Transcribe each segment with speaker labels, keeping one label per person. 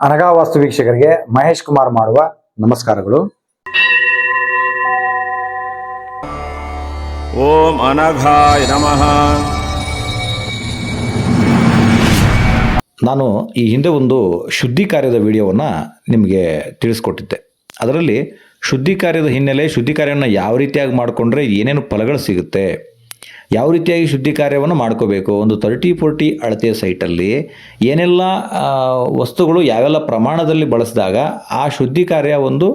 Speaker 1: ಅನಘಾ ವಾಸ್ತು ವೀಕ್ಷಕರಿಗೆ ಮಹೇಶ್ ಕುಮಾರ್ ಮಾಡುವ ನಮಸ್ಕಾರಗಳು.
Speaker 2: ಓಂ ಅನಘಾಯ ನಮಃ.
Speaker 3: ನಾನು ಈ ಹಿಂದೆ ಒಂದು ಶುದ್ಧಿ ಕಾರ್ಯದ ವಿಡಿಯೋವನ್ನು ನಿಮಗೆ ತಿಳಿಸ್ಕೊಟ್ಟಿದ್ದೆ. ಅದರಲ್ಲಿ ಶುದ್ಧಿ ಕಾರ್ಯದ ಹಿನ್ನೆಲೆ, ಶುದ್ಧಿ ಕಾರ್ಯವನ್ನು ಯಾವ ರೀತಿಯಾಗಿ ಮಾಡಿಕೊಂಡ್ರೆ ಏನೇನು ಫಲಗಳು ಸಿಗುತ್ತೆ, ಯಾವ ರೀತಿಯಾಗಿ ಶುದ್ಧಿ ಕಾರ್ಯವನ್ನು ಮಾಡ್ಕೋಬೇಕು, ಒಂದು 30-40 ಅಳತೆಯ ಸೈಟಲ್ಲಿ ಏನೆಲ್ಲ ವಸ್ತುಗಳು ಯಾವೆಲ್ಲ ಪ್ರಮಾಣದಲ್ಲಿ ಬಳಸಿದಾಗ ಆ ಶುದ್ಧಿ ಕಾರ್ಯ ಒಂದು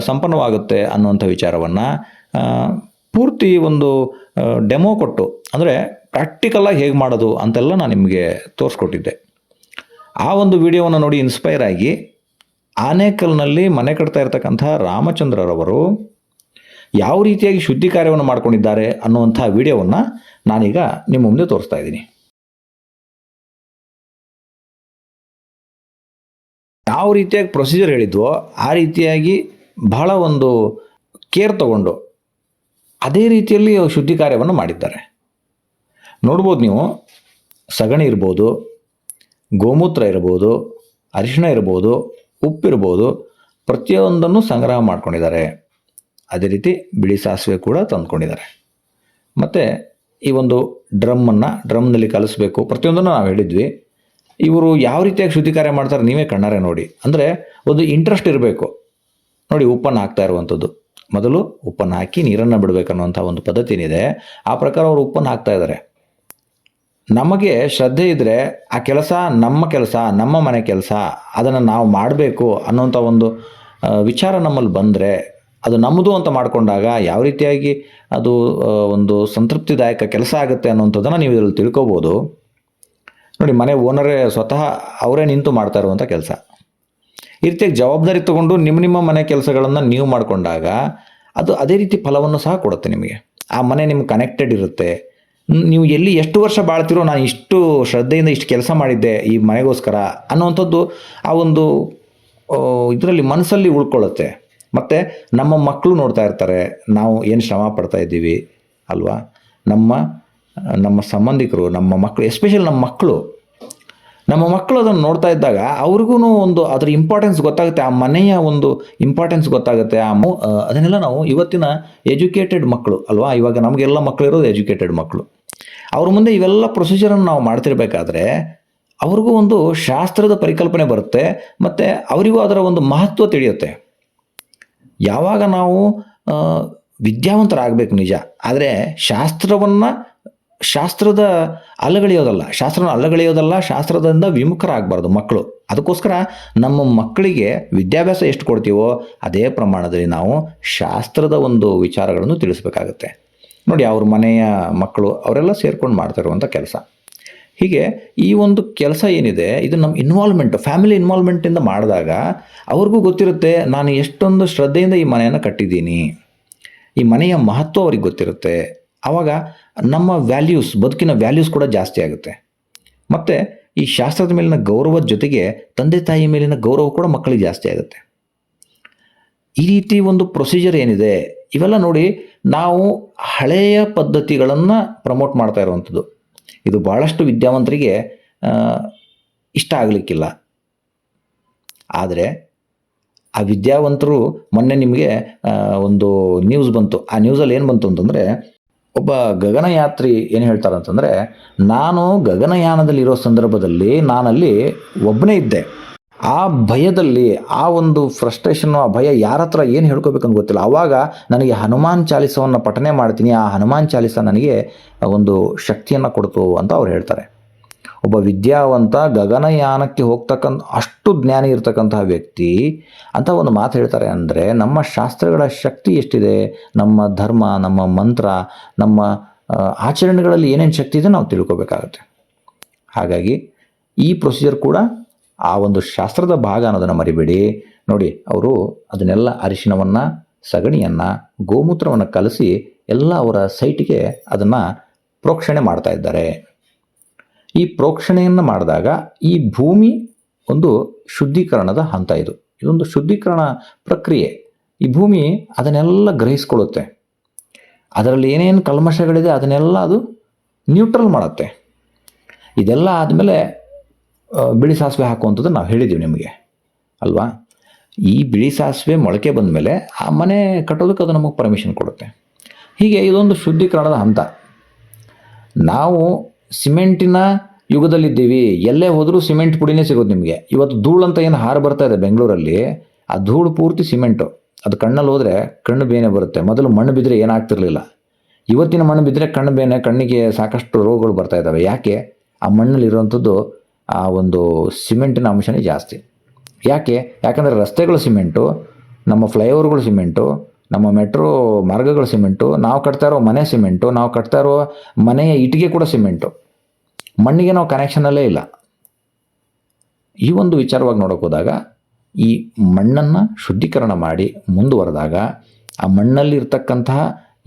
Speaker 3: ಸಂಪನ್ನವಾಗುತ್ತೆ ಅನ್ನುವಂಥ ವಿಚಾರವನ್ನು ಪೂರ್ತಿ ಒಂದು ಡೆಮೋ ಕೊಟ್ಟು, ಅಂದರೆ ಪ್ರಾಕ್ಟಿಕಲಾಗಿ ಹೇಗೆ ಮಾಡೋದು ಅಂತೆಲ್ಲ ನಾನು ನಿಮಗೆ ತೋರಿಸ್ಕೊಟ್ಟಿದ್ದೆ. ಆ ಒಂದು ವಿಡಿಯೋವನ್ನು ನೋಡಿ ಇನ್ಸ್ಪೈರ್ ಆಗಿ ಆನೇಕಲ್ನಲ್ಲಿ ಮನೆ ಕಟ್ತಾ ಇರ್ತಕ್ಕಂಥ ರಾಮಚಂದ್ರರವರು ಯಾವ ರೀತಿಯಾಗಿ ಶುದ್ಧಿ ಕಾರ್ಯವನ್ನು ಮಾಡ್ಕೊಂಡಿದ್ದಾರೆ ಅನ್ನುವಂಥ ವಿಡಿಯೋವನ್ನು ನಾನೀಗ ನಿಮ್ಮ ಮುಂದೆ ತೋರಿಸ್ತಾ ಇದ್ದೀನಿ. ಯಾವ ರೀತಿಯಾಗಿ ಪ್ರೊಸೀಜರ್ ಹೇಳಿದ್ವೋ ಆ ರೀತಿಯಾಗಿ ಬಹಳ ಒಂದು ಕೇರ್ ತಗೊಂಡು ಅದೇ ರೀತಿಯಲ್ಲಿ ಶುದ್ಧಿ ಕಾರ್ಯವನ್ನು ಮಾಡಿದ್ದಾರೆ. ನೋಡ್ಬೋದು ನೀವು, ಸಗಣಿ ಇರ್ಬೋದು, ಗೋಮೂತ್ರ ಇರ್ಬೋದು, ಅರಿಶಿಣ ಇರ್ಬೋದು, ಉಪ್ಪಿರ್ಬೋದು, ಪ್ರತಿಯೊಂದನ್ನು ಸಂಗ್ರಹ ಮಾಡ್ಕೊಂಡಿದ್ದಾರೆ. ಅದೇ ರೀತಿ ಬಿಳಿ ಸಾಸಿವೆ ಕೂಡ ತಂದ್ಕೊಂಡಿದ್ದಾರೆ. ಮತ್ತು ಈ ಒಂದು ಡ್ರಮ್ನಲ್ಲಿ ಕಲಿಸ್ಬೇಕು, ಪ್ರತಿಯೊಂದನ್ನು ನಾವು ಹೇಳಿದ್ವಿ. ಇವರು ಯಾವ ರೀತಿಯಾಗಿ ಶುದ್ಧಿ ಕಾರ್ಯ ಮಾಡ್ತಾರೆ ನೀವೇ ಕಣ್ಣಾರೆ ನೋಡಿ. ಅಂದರೆ ಒಂದು ಇಂಟ್ರೆಸ್ಟ್ ಇರಬೇಕು ನೋಡಿ. ಉಪ್ಪನ್ನು ಹಾಕ್ತಾ ಇರುವಂಥದ್ದು, ಮೊದಲು ಉಪ್ಪನ್ನು ಹಾಕಿ ನೀರನ್ನು ಬಿಡಬೇಕನ್ನುವಂಥ ಒಂದು ಪದ್ಧತಿ ಏನಿದೆ, ಆ ಪ್ರಕಾರ ಅವರು ಉಪ್ಪನ್ನು ಹಾಕ್ತಾ ಇದ್ದಾರೆ. ನಮಗೆ ಶ್ರದ್ಧೆ ಇದ್ದರೆ ಆ ಕೆಲಸ ನಮ್ಮ ಮನೆ ಕೆಲಸ, ಅದನ್ನು ನಾವು ಮಾಡಬೇಕು ಅನ್ನೋಂಥ ಒಂದು ವಿಚಾರ ನಮ್ಮಲ್ಲಿ ಬಂದರೆ, ಅದು ನಮ್ಮದು ಅಂತ ಮಾಡಿಕೊಂಡಾಗ ಯಾವ ರೀತಿಯಾಗಿ ಅದು ಒಂದು ಸಂತೃಪ್ತಿದಾಯಕ ಕೆಲಸ ಆಗುತ್ತೆ ಅನ್ನೋಂಥದ್ದನ್ನು ನೀವು ಇದರಲ್ಲಿ ತಿಳ್ಕೊಬೋದು ನೋಡಿ. ಮನೆ ಓನರೇ ಸ್ವತಃ ಅವರೇ ನಿಂತು ಮಾಡ್ತಾ ಇರುವಂಥ ಕೆಲಸ. ಈ ರೀತಿಯಾಗಿ ಜವಾಬ್ದಾರಿ ತಗೊಂಡು ನಿಮ್ಮ ಮನೆ ಕೆಲಸಗಳನ್ನು ನೀವು ಮಾಡಿಕೊಂಡಾಗ ಅದು ಅದೇ ರೀತಿ ಫಲವನ್ನು ಸಹ ಕೊಡುತ್ತೆ ನಿಮಗೆ. ಆ ಮನೆ ನಿಮ್ಗೆ ಕನೆಕ್ಟೆಡ್ ಇರುತ್ತೆ. ನೀವು ಎಲ್ಲಿ ಎಷ್ಟು ವರ್ಷ ಬಾಳ್ತಿರೋ, ನಾನು ಇಷ್ಟು ಶ್ರದ್ಧೆಯಿಂದ ಇಷ್ಟು ಕೆಲಸ ಮಾಡಿದ್ದೆ ಈ ಮನೆಗೋಸ್ಕರ ಅನ್ನುವಂಥದ್ದು ಆ ಒಂದು ಇದರಲ್ಲಿ ಮನಸ್ಸಲ್ಲಿ ಉಳ್ಕೊಳ್ಳುತ್ತೆ. ಮತ್ತು ನಮ್ಮ ಮಕ್ಕಳು ನೋಡ್ತಾ ಇರ್ತಾರೆ ನಾವು ಏನು ಶ್ರಮ ಪಡ್ತಾ ಇದ್ದೀವಿ ಅಲ್ವಾ. ನಮ್ಮ ಸಂಬಂಧಿಕರು, ನಮ್ಮ ಮಕ್ಕಳು, ಎಸ್ಪೆಷಲಿ ನಮ್ಮ ಮಕ್ಕಳು ಅದನ್ನು ನೋಡ್ತಾ ಇದ್ದಾಗ ಅವ್ರಿಗೂ ಒಂದು ಅದರ ಇಂಪಾರ್ಟೆನ್ಸ್ ಗೊತ್ತಾಗುತ್ತೆ, ಆ ಮನೆಯ ಒಂದು ಇಂಪಾರ್ಟೆನ್ಸ್ ಗೊತ್ತಾಗುತ್ತೆ. ಅದನ್ನೆಲ್ಲ ನಾವು ಇವತ್ತಿನ ಎಜುಕೇಟೆಡ್ ಮಕ್ಕಳು ಅಲ್ವಾ, ಇವಾಗ ನಮಗೆಲ್ಲ ಮಕ್ಕಳು ಇರೋದು ಎಜುಕೇಟೆಡ್ ಮಕ್ಕಳು. ಅವ್ರ ಮುಂದೆ ಇವೆಲ್ಲ ಪ್ರೊಸೀಜರನ್ನು ನಾವು ಮಾಡ್ತಿರ್ಬೇಕಾದ್ರೆ ಅವ್ರಿಗೂ ಒಂದು ಶಾಸ್ತ್ರದ ಪರಿಕಲ್ಪನೆ ಬರುತ್ತೆ, ಮತ್ತು ಅವರಿಗೂ ಅದರ ಒಂದು ಮಹತ್ವ ತಿಳಿಯುತ್ತೆ. ಯಾವಾಗ ನಾವು ವಿದ್ಯಾವಂತರಾಗಬೇಕು ನಿಜ, ಆದರೆ ಶಾಸ್ತ್ರದ ಅಲ್ಲಗಳೆಯೋದಲ್ಲ, ಶಾಸ್ತ್ರದಿಂದ ವಿಮುಖರಾಗಬಾರ್ದು ಮಕ್ಕಳು. ಅದಕ್ಕೋಸ್ಕರ ನಮ್ಮ ಮಕ್ಕಳಿಗೆ ವಿದ್ಯಾಭ್ಯಾಸ ಎಷ್ಟು ಕೊಡ್ತೀವೋ ಅದೇ ಪ್ರಮಾಣದಲ್ಲಿ ನಾವು ಶಾಸ್ತ್ರದ ಒಂದು ವಿಚಾರಗಳನ್ನು ತಿಳಿಸ್ಬೇಕಾಗತ್ತೆ ನೋಡಿ. ಅವ್ರ ಮನೆಯ ಮಕ್ಕಳು ಅವರೆಲ್ಲ ಸೇರ್ಕೊಂಡು ಮಾಡ್ತಾ ಇರುವಂಥ ಕೆಲಸ. ಹೀಗೆ ಈ ಒಂದು ಕೆಲಸ ಏನಿದೆ ಇದು ನಮ್ಮ ಇನ್ವಾಲ್ವ್ಮೆಂಟ್, ಫ್ಯಾಮಿಲಿ ಇನ್ವಾಲ್ವ್ಮೆಂಟಿಂದ ಮಾಡಿದಾಗ ಅವ್ರಿಗೂ ಗೊತ್ತಿರುತ್ತೆ ನಾನು ಎಷ್ಟೊಂದು ಶ್ರದ್ಧೆಯಿಂದ ಈ ಮನೆಯನ್ನು ಕಟ್ಟಿದ್ದೀನಿ, ಈ ಮನೆಯ ಮಹತ್ವ ಅವ್ರಿಗೆ ಗೊತ್ತಿರುತ್ತೆ. ಆವಾಗ ನಮ್ಮ ವ್ಯಾಲ್ಯೂಸ್, ಬದುಕಿನ ವ್ಯಾಲ್ಯೂಸ್ ಕೂಡ ಜಾಸ್ತಿ ಆಗುತ್ತೆ. ಮತ್ತು ಈ ಶಾಸ್ತ್ರದ ಮೇಲಿನ ಗೌರವದ ಜೊತೆಗೆ ತಂದೆ ತಾಯಿ ಮೇಲಿನ ಗೌರವ ಕೂಡ ಮಕ್ಕಳಿಗೆ ಜಾಸ್ತಿ ಆಗುತ್ತೆ. ಈ ರೀತಿ ಒಂದು ಪ್ರೊಸೀಜರ್ ಏನಿದೆ ಇವೆಲ್ಲ ನೋಡಿ, ನಾವು ಹಳೆಯ ಪದ್ಧತಿಗಳನ್ನು ಪ್ರಮೋಟ್ ಮಾಡ್ತಾ ಇರುವಂಥದ್ದು. ಇದು ಭಾಳಷ್ಟು ವಿದ್ಯಾವಂತರಿಗೆ ಇಷ್ಟ ಆಗಲಿಕ್ಕಿಲ್ಲ. ಆದರೆ ಆ ವಿದ್ಯಾವಂತರು ಮೊನ್ನೆ ನಿಮಗೆ ಒಂದು ನ್ಯೂಸ್ ಬಂತು. ಆ ನ್ಯೂಸಲ್ಲಿ ಏನು ಬಂತು ಅಂತಂದರೆ, ಒಬ್ಬ ಗಗನಯಾತ್ರಿ ಏನು ಹೇಳ್ತಾರೆ ಅಂತಂದರೆ, ನಾನು ಗಗನಯಾನದಲ್ಲಿರೋ ಸಂದರ್ಭದಲ್ಲಿ ನಾನಲ್ಲಿ ಒಬ್ಬನೇ ಇದ್ದೆ. ಆ ಭಯದಲ್ಲಿ, ಆ ಒಂದು ಫ್ರಸ್ಟ್ರೇಷನ್ನು, ಆ ಭಯ ಯಾರ ಹತ್ರ ಏನು ಹೇಳ್ಕೋಬೇಕಂತ ಗೊತ್ತಿಲ್ಲ. ಆವಾಗ ನನಗೆ ಹನುಮಾನ್ ಚಾಲಿಸವನ್ನು ಪಠನೆ ಮಾಡ್ತೀನಿ, ಆ ಹನುಮಾನ್ ಚಾಲಿಸ ನನಗೆ ಒಂದು ಶಕ್ತಿಯನ್ನು ಕೊಡ್ತು ಅಂತ ಅವ್ರು ಹೇಳ್ತಾರೆ. ಒಬ್ಬ ವಿದ್ಯಾವಂತ ಗಗನಯಾನಕ್ಕೆ ಹೋಗ್ತಕ್ಕಂಥ ಅಷ್ಟು ಜ್ಞಾನಿ ಇರ್ತಕ್ಕಂತಹ ವ್ಯಕ್ತಿ ಅಂತ ಒಂದು ಮಾತು ಹೇಳ್ತಾರೆ ಅಂದರೆ, ನಮ್ಮ ಶಾಸ್ತ್ರಗಳ ಶಕ್ತಿ ಎಷ್ಟಿದೆ, ನಮ್ಮ ಧರ್ಮ, ನಮ್ಮ ಮಂತ್ರ, ನಮ್ಮ ಆಚರಣೆಗಳಲ್ಲಿ ಏನೇನು ಶಕ್ತಿ ಇದೆ ನಾವು ತಿಳ್ಕೊಬೇಕಾಗತ್ತೆ. ಹಾಗಾಗಿ ಈ ಪ್ರೊಸೀಜರ್ ಕೂಡ ಆ ಒಂದು ಶಾಸ್ತ್ರದ ಭಾಗ ಅನ್ನೋದನ್ನು ಮರಿಬೇಡಿ ನೋಡಿ. ಅವರು ಅದನ್ನೆಲ್ಲ ಅರಿಶಿಣವನ್ನು, ಸಗಣಿಯನ್ನು, ಗೋಮೂತ್ರವನ್ನು ಕಲಸಿ ಎಲ್ಲ ಅವರ ಸೈಟಿಗೆ ಅದನ್ನು ಪ್ರೋಕ್ಷಣೆ ಮಾಡ್ತಾ ಇದ್ದಾರೆ. ಈ ಪ್ರೋಕ್ಷಣೆಯನ್ನು ಮಾಡಿದಾಗ ಈ ಭೂಮಿ ಒಂದು ಶುದ್ಧೀಕರಣದ ಹಂತ. ಇದೊಂದು ಶುದ್ಧೀಕರಣ ಪ್ರಕ್ರಿಯೆ. ಈ ಭೂಮಿ ಅದನ್ನೆಲ್ಲ ಗ್ರಹಿಸ್ಕೊಳ್ಳುತ್ತೆ. ಅದರಲ್ಲಿ ಏನೇನು ಕಲ್ಮಶಗಳಿದೆ ಅದನ್ನೆಲ್ಲ ಅದು ನ್ಯೂಟ್ರಲ್ ಮಾಡುತ್ತೆ. ಇದೆಲ್ಲ ಆದಮೇಲೆ ಬಿಳಿ ಸಾಸಿವೆ ಹಾಕುವಂಥದ್ದು ನಾವು ಹೇಳಿದ್ದೀವಿ ನಿಮಗೆ. ಅಲ್ವಾ? ಈ ಬಿಳಿ ಸಾಸಿವೆ ಮೊಳಕೆ ಬಂದ ಮೇಲೆ ಆ ಮನೆ ಕಟ್ಟೋದಕ್ಕೆ ಅದು ನಮಗೆ ಪರ್ಮಿಷನ್ ಕೊಡುತ್ತೆ. ಹೀಗೆ ಇದೊಂದು ಶುದ್ಧೀಕರಣದ ಹಂತ. ನಾವು ಸಿಮೆಂಟಿನ ಯುಗದಲ್ಲಿದ್ದೀವಿ. ಎಲ್ಲೇ ಹೋದರೂ ಸಿಮೆಂಟ್ ಪುಡಿನೇ ಸಿಗೋದು ನಿಮಗೆ. ಇವತ್ತು ಧೂಳು ಅಂತ ಏನು ಹಾರು ಬರ್ತಾ ಇದೆ ಬೆಂಗಳೂರಲ್ಲಿ, ಆ ಧೂಳು ಪೂರ್ತಿ ಸಿಮೆಂಟು. ಅದು ಕಣ್ಣಲ್ಲಿ ಹೋದರೆ ಕಣ್ಣು ಬೇನೆ ಬರುತ್ತೆ. ಮೊದಲು ಮಣ್ಣು ಬಿದ್ದರೆ ಏನಾಗ್ತಿರ್ಲಿಲ್ಲ. ಇವತ್ತಿನ ಮಣ್ಣು ಬಿದ್ದರೆ ಕಣ್ಣು ಬೇನೆ, ಕಣ್ಣಿಗೆ ಸಾಕಷ್ಟು ರೋಗಗಳು ಬರ್ತಾ ಇದ್ದಾವೆ. ಯಾಕೆ? ಆ ಮಣ್ಣಲ್ಲಿ ಇರುವಂಥದ್ದು ಆ ಒಂದು ಸಿಮೆಂಟಿನ ಅಂಶನೇ ಜಾಸ್ತಿ. ಯಾಕಂದರೆ ರಸ್ತೆಗಳು ಸಿಮೆಂಟು, ನಮ್ಮ ಫ್ಲೈಓವರ್ಗಳು ಸಿಮೆಂಟು, ನಮ್ಮ ಮೆಟ್ರೋ ಮಾರ್ಗಗಳು ಸಿಮೆಂಟು, ನಾವು ಕಟ್ತಾ ಇರೋ ಮನೆ ಸಿಮೆಂಟು, ನಾವು ಕಟ್ತಾ ಇರೋ ಮನೆಯ ಇಟ್ಟಿಗೆ ಕೂಡ ಸಿಮೆಂಟು. ಮಣ್ಣಿಗೆ ನಾವು ಕನೆಕ್ಷನಲ್ಲೇ ಇಲ್ಲ. ಈ ಒಂದು ವಿಚಾರವಾಗಿ ನೋಡೋಕೆ ಹೋದಾಗ ಈ ಮಣ್ಣನ್ನು ಶುದ್ಧೀಕರಣ ಮಾಡಿ ಮುಂದುವರೆದಾಗ ಆ ಮಣ್ಣಲ್ಲಿ ಇರ್ತಕ್ಕಂತಹ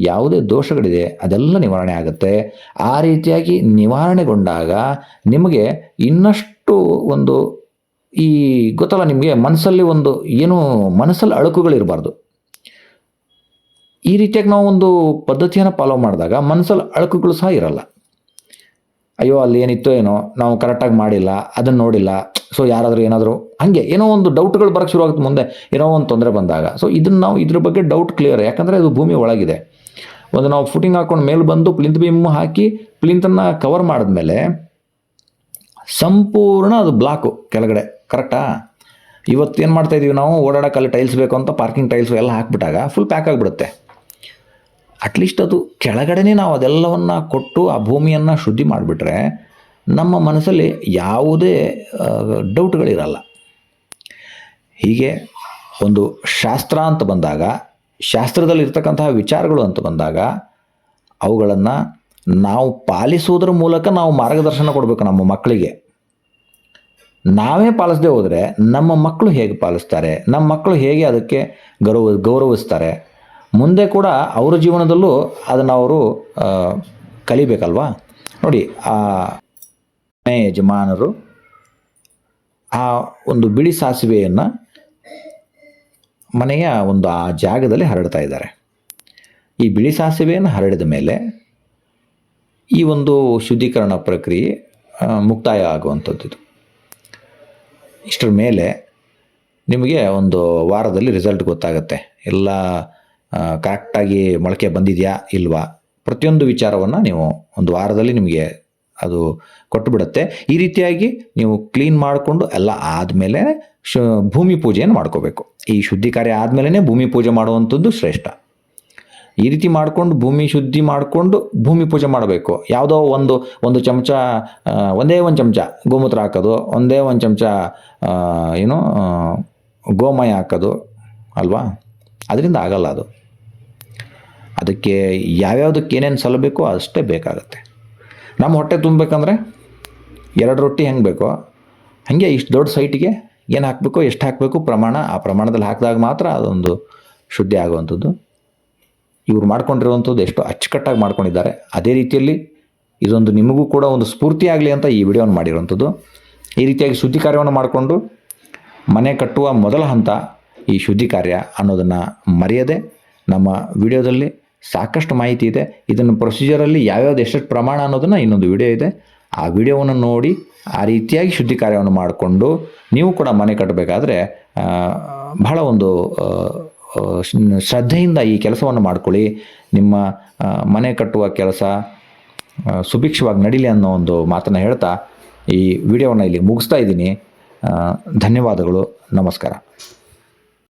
Speaker 3: ಯಾವುದೇ ದೋಷಗಳಿದೆ ಅದೆಲ್ಲ ನಿವಾರಣೆ ಆಗುತ್ತೆ. ಆ ರೀತಿಯಾಗಿ ನಿವಾರಣೆಗೊಂಡಾಗ ನಿಮಗೆ ಇನ್ನಷ್ಟು ಒಂದು ಈ ಗೊತ್ತಲ್ಲ ನಿಮಗೆ, ಮನಸ್ಸಲ್ಲಿ ಒಂದು ಏನು ಮನಸ್ಸಲ್ಲಿ ಅಳುಕುಗಳಿರಬಾರ್ದು. ಈ ರೀತಿಯಾಗಿ ನಾವು ಒಂದು ಪದ್ಧತಿಯನ್ನು ಫಾಲೋ ಮಾಡಿದಾಗ ಮನಸ್ಸಲ್ಲಿ ಅಳುಕುಗಳು ಸಹ ಇರಲ್ಲ. ಅಯ್ಯೋ ಅಲ್ಲಿ ಏನಿತ್ತೋ ಏನೋ, ನಾವು ಕರೆಕ್ಟಾಗಿ ಮಾಡಿಲ್ಲ, ಅದನ್ನು ನೋಡಿಲ್ಲ, ಸೊ ಯಾರಾದರೂ ಏನಾದರೂ ಹಾಗೆ ಏನೋ ಒಂದು ಡೌಟ್ಗಳು ಬರೋಕ್ಕೆ ಶುರು ಆಗುತ್ತೆ ಮುಂದೆ ಏನೋ ಒಂದು ತೊಂದರೆ ಬಂದಾಗ. ಸೊ ಇದನ್ನು ನಾವು ಇದ್ರ ಬಗ್ಗೆ ಡೌಟ್ ಕ್ಲಿಯರ್, ಯಾಕಂದರೆ ಅದು ಭೂಮಿ ಒಳಗಿದೆ. ಒಂದು ನಾವು ಫುಟಿಂಗ್ ಹಾಕೊಂಡು ಮೇಲೆ ಬಂದು ಪ್ಲಿಂತ್ ಬೀಮ್ ಹಾಕಿ ಪ್ಲಿಂತನ್ನು ಕವರ್ ಮಾಡಿದ್ಮೇಲೆ ಸಂಪೂರ್ಣ ಅದು ಬ್ಲಾಕು ಕೆಳಗಡೆ, ಕರೆಕ್ಟಾ? ಇವತ್ತು ಏನು ಮಾಡ್ತಾ ಇದೀವಿ ನಾವು, ಓಡಾಡೋಕ್ಕಲ್ಲಿ ಟೈಲ್ಸ್ ಬೇಕು ಅಂತ ಪಾರ್ಕಿಂಗ್ ಟೈಲ್ಸು ಎಲ್ಲ ಹಾಕ್ಬಿಟ್ಟಾಗ ಫುಲ್ ಪ್ಯಾಕ್ ಆಗಿಬಿಡುತ್ತೆ. ಅಟ್ಲೀಸ್ಟ್ ಅದು ಕೆಳಗಡೆನೇ ನಾವು ಅದೆಲ್ಲವನ್ನು ಕೊಟ್ಟು ಆ ಭೂಮಿಯನ್ನು ಶುದ್ಧಿ ಮಾಡಿಬಿಟ್ರೆ ನಮ್ಮ ಮನಸ್ಸಲ್ಲಿ ಯಾವುದೇ ಡೌಟ್ಗಳಿರಲ್ಲ. ಹೀಗೆ ಒಂದು ಶಾಸ್ತ್ರ ಅಂತ ಬಂದಾಗ, ಶಾಸ್ತ್ರದಲ್ಲಿರ್ತಕ್ಕಂತಹ ವಿಚಾರಗಳು ಅಂತ ಬಂದಾಗ ಅವುಗಳನ್ನು ನಾವು ಪಾಲಿಸುವುದರ ಮೂಲಕ ನಾವು ಮಾರ್ಗದರ್ಶನ ಕೊಡಬೇಕು ನಮ್ಮ ಮಕ್ಕಳಿಗೆ. ನಾವೇ ಪಾಲಿಸದೆ ಹೋದರೆ ನಮ್ಮ ಮಕ್ಕಳು ಹೇಗೆ ಪಾಲಿಸ್ತಾರೆ? ನಮ್ಮ ಮಕ್ಕಳು ಹೇಗೆ ಅದಕ್ಕೆ ಗೌರವಿಸ್ತಾರೆ? ಮುಂದೆ ಕೂಡ ಅವರ ಜೀವನದಲ್ಲೂ ಅದನ್ನು ಅವರು ಕಲಿಬೇಕಲ್ವಾ? ನೋಡಿ, ಆ ಮನೆ ಯಜಮಾನರು ಆ ಒಂದು ಬಿಳಿ ಸಾಸಿವೆಯನ್ನು ಮನೆಯ ಒಂದು ಆ ಜಾಗದಲ್ಲಿ ಹರಡ್ತಾ ಇದ್ದಾರೆ. ಈ ಬಿಳಿ ಸಾಸಿವೆಯನ್ನು ಹರಡಿದ ಮೇಲೆ ಈ ಒಂದು ಶುದ್ಧೀಕರಣ ಪ್ರಕ್ರಿಯೆ ಮುಕ್ತಾಯ ಆಗುವಂಥದ್ದು. ಇಷ್ಟರ ಮೇಲೆ ನಿಮಗೆ ಒಂದು ವಾರದಲ್ಲಿ ರಿಸಲ್ಟ್ ಗೊತ್ತಾಗುತ್ತೆ. ಎಲ್ಲ ಕರೆಕ್ಟಾಗಿ ಮೊಳಕೆ ಬಂದಿದೆಯಾ ಇಲ್ವಾ, ಪ್ರತಿಯೊಂದು ವಿಚಾರವನ್ನು ನೀವು ಒಂದು ವಾರದಲ್ಲಿ ನಿಮಗೆ ಅದು ಕೊಟ್ಟುಬಿಡುತ್ತೆ. ಈ ರೀತಿಯಾಗಿ ನೀವು ಕ್ಲೀನ್ ಮಾಡಿಕೊಂಡು ಎಲ್ಲ ಆದಮೇಲೆ ಭೂಮಿ ಪೂಜೆಯನ್ನು ಮಾಡ್ಕೋಬೇಕು. ಈ ಶುದ್ಧಿ ಕಾರ್ಯ ಆದಮೇಲೆ ಭೂಮಿ ಪೂಜೆ ಮಾಡುವಂಥದ್ದು ಶ್ರೇಷ್ಠ. ಈ ರೀತಿ ಮಾಡಿಕೊಂಡು ಭೂಮಿ ಶುದ್ಧಿ ಮಾಡಿಕೊಂಡು ಭೂಮಿ ಪೂಜೆ ಮಾಡಬೇಕು. ಯಾವುದೋ ಒಂದು ಚಮಚ, ಒಂದೇ ಒಂದು ಚಮಚ ಗೋಮೂತ್ರ ಹಾಕೋದು, ಒಂದೇ ಒಂದು ಚಮಚ ಗೋಮಯ ಹಾಕೋದು ಅಲ್ವಾ? ಅದರಿಂದ ಆಗಲ್ಲ. ಅದಕ್ಕೆ ಯಾವ್ಯಾವುದಕ್ಕೆ ಏನೇನು ಸಲ್ಲಬೇಕೋ ಅಷ್ಟೇ ಬೇಕಾಗುತ್ತೆ. ನಮ್ಮ ಹೊಟ್ಟೆ ತುಂಬಬೇಕಂದ್ರೆ 2 ರೊಟ್ಟಿ ಹೆಂಗೆ ಬೇಕೋ ಹಾಗೆ ಇಷ್ಟು ದೊಡ್ಡ ಸೈಟಿಗೆ ಏನು ಹಾಕಬೇಕೋ, ಎಷ್ಟು ಹಾಕಬೇಕು ಪ್ರಮಾಣ, ಆ ಪ್ರಮಾಣದಲ್ಲಿ ಹಾಕಿದಾಗ ಮಾತ್ರ ಅದೊಂದು ಶುದ್ಧಿ ಆಗುವಂಥದ್ದು. ಇವರು ಮಾಡ್ಕೊಂಡಿರುವಂಥದ್ದು ಎಷ್ಟು ಅಚ್ಚುಕಟ್ಟಾಗಿ ಮಾಡ್ಕೊಂಡಿದ್ದಾರೆ. ಅದೇ ರೀತಿಯಲ್ಲಿ ಇದೊಂದು ನಿಮಗೂ ಕೂಡ ಒಂದು ಸ್ಫೂರ್ತಿ ಆಗಲಿ ಅಂತ ಈ ವಿಡಿಯೋವನ್ನು ಮಾಡಿರುವಂಥದ್ದು. ಈ ರೀತಿಯಾಗಿ ಶುದ್ಧಿ ಕಾರ್ಯವನ್ನು ಮಾಡಿಕೊಂಡು ಮನೆ ಕಟ್ಟುವ ಮೊದಲ ಹಂತ ಈ ಶುದ್ಧಿ ಕಾರ್ಯ ಅನ್ನೋದನ್ನು ಮರೆಯದೆ, ನಮ್ಮ ವಿಡಿಯೋದಲ್ಲಿ ಸಾಕಷ್ಟು ಮಾಹಿತಿ ಇದೆ. ಇದನ್ನು ಪ್ರೊಸೀಜರಲ್ಲಿ ಯಾವ್ಯಾವ್ದು ಎಷ್ಟೆಷ್ಟು ಪ್ರಮಾಣ ಅನ್ನೋದನ್ನು ಇನ್ನೊಂದು ವಿಡಿಯೋ ಇದೆ. ಆ ವಿಡಿಯೋವನ್ನು ನೋಡಿ ಆ ರೀತಿಯಾಗಿ ಶುದ್ಧಿ ಕಾರ್ಯವನ್ನು ಮಾಡಿಕೊಂಡು ನೀವು ಕೂಡ ಮನೆ ಕಟ್ಟಬೇಕಾದ್ರೆ ಬಹಳ ಒಂದು ಶ್ರದ್ಧೆಯಿಂದ ಈ ಕೆಲಸವನ್ನು ಮಾಡ್ಕೊಳ್ಳಿ. ನಿಮ್ಮ ಮನೆ ಕಟ್ಟುವ ಕೆಲಸ ಸುಭಿಕ್ಷವಾಗಿ ನಡೀಲಿ ಅನ್ನೋ ಒಂದು ಮಾತನ್ನು ಹೇಳ್ತಾ ಈ ವಿಡಿಯೋವನ್ನು ಇಲ್ಲಿ ಮುಗಿಸ್ತಾ ಇದ್ದೀನಿ. ಧನ್ಯವಾದಗಳು. ನಮಸ್ಕಾರ.